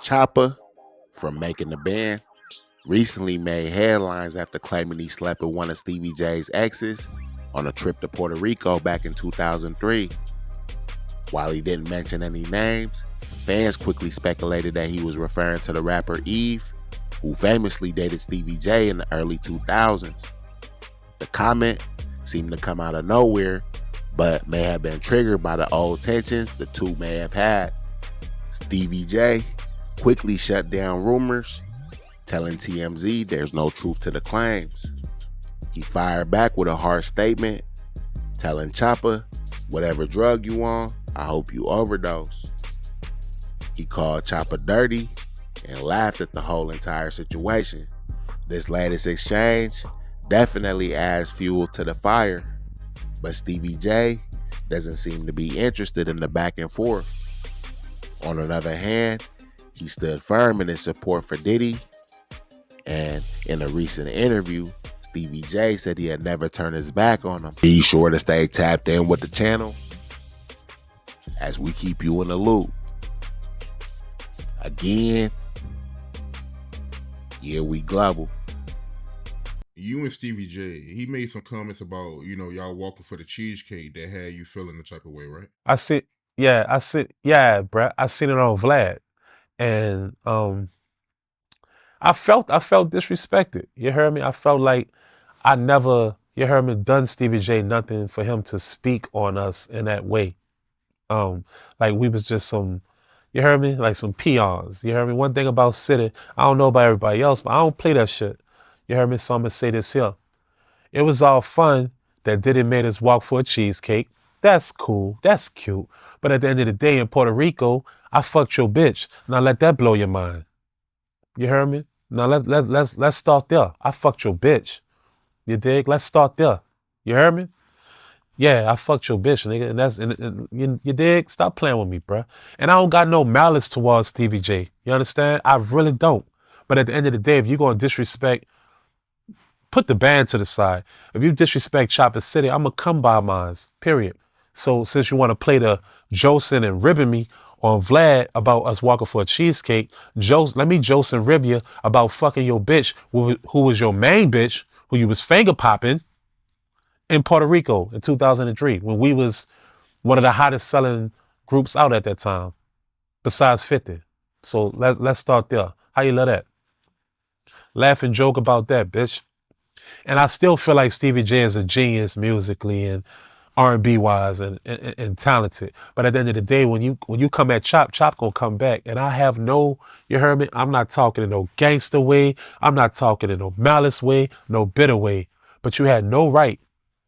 Chopper, from making the band, recently made headlines after claiming he slept with one of Stevie J's exes on a trip to Puerto Rico back in 2003. While he didn't mention any names, fans quickly speculated that he was referring to the rapper Eve, who famously dated Stevie J in the early 2000s. The comment seemed to come out of nowhere, but may have been triggered by the old tensions the two may have had. Stevie J quickly shut down rumors, telling TMZ there's no truth to the claims. He fired back with a harsh statement, telling Chopper, whatever drug you on, I hope you overdose. He called Chopper dirty and laughed at the whole entire situation. This latest exchange definitely adds fuel to the fire, but Stevie J doesn't seem to be interested in the back and forth. On the other hand, he stood firm in his support for Diddy, and in a recent interview, Stevie J said he had never turned his back on him. Be sure to stay tapped in with the channel as we keep you in the loop. Again, yeah, we global. You and Stevie J, he made some comments about, y'all walking for the cheesecake that had you feeling the type of way, right? I see, bruh. I seen it on Vlad. And I felt disrespected. You heard me? I felt like I never, you heard me, done Stevie J nothing for him to speak on us in that way. Like we was just some, you heard me, like some peons. You heard me? One thing about City, I don't know about everybody else, but I don't play that shit. You heard me? So I'm gonna say this here. It was all fun that Diddy made us walk for a cheesecake. That's cool. That's cute. But at the end of the day, in Puerto Rico, I fucked your bitch. Now let that blow your mind. You heard me? Now let's start there. I fucked your bitch. You dig? Let's start there. You heard me? Yeah, I fucked your bitch, nigga. And that's you dig? Stop playing with me, bruh. And I don't got no malice towards Stevie J. You understand? I really don't. But at the end of the day, if you're gonna disrespect, put the band to the side. If you disrespect Chopper City, I'm gonna come by mines. Period. So since you want to play the Josin and ribbon me on Vlad about us walking for a cheesecake, let me Josin rib you about fucking your bitch, who was your main bitch, who you was finger popping in Puerto Rico in 2003, when we was one of the hottest selling groups out at that time, besides 50. So let's start there. How you love that? Laugh and joke about that, bitch. And I still feel like Stevie J is a genius musically and R&B wise and talented. But at the end of the day, when you come at Chop gonna come back. And I have no, you heard me? I'm not talking in no gangster way. I'm not talking in no malice way, no bitter way. But you had no right,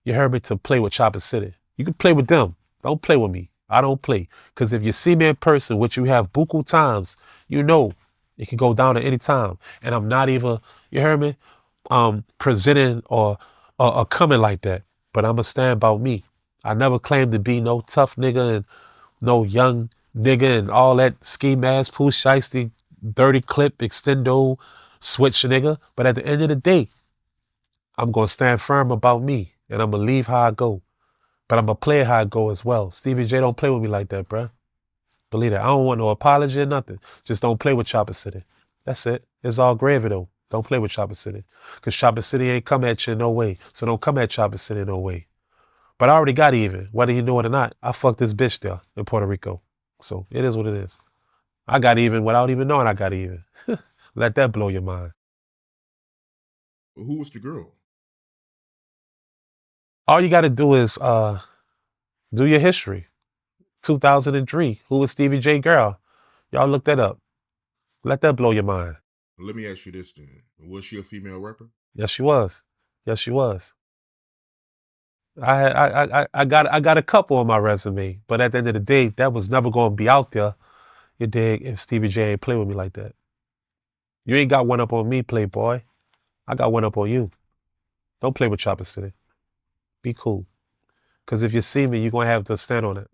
you heard me, to play with Chopper City. You can play with them. Don't play with me. I don't play. Because if you see me in person, which you have buku times, you know it can go down at any time. And I'm not even, you heard me, presenting or coming like that. But I'ma stand about me. I never claimed to be no tough nigga and no young nigga and all that ski mask, poo shiesty, dirty clip, extendo, switch nigga. But at the end of the day, I'm gonna stand firm about me and I'm gonna leave how I go. But I'm gonna play how I go as well. Stevie J don't play with me like that, bruh. Believe that. I don't want no apology or nothing. Just don't play with Chopper City. That's it. It's all gravy though. Don't play with Chopper City. Because Chopper City ain't come at you in no way. So don't come at Chopper City in no way. But I already got even. Whether you know it or not, I fucked this bitch there in Puerto Rico. So it is what it is. I got even without even knowing I got even. Let that blow your mind. Who was the girl? All you got to do is do your history. 2003. Who was Stevie J girl? Y'all look that up. Let that blow your mind. Let me ask you this then. Was she a female rapper? Yes, she was. Yes, she was. I got a couple on my resume, but at the end of the day, that was never going to be out there, you dig, if Stevie J ain't play with me like that. You ain't got one up on me, playboy. I got one up on you. Don't play with Chopper City. Be cool. Because if you see me, you're going to have to stand on it.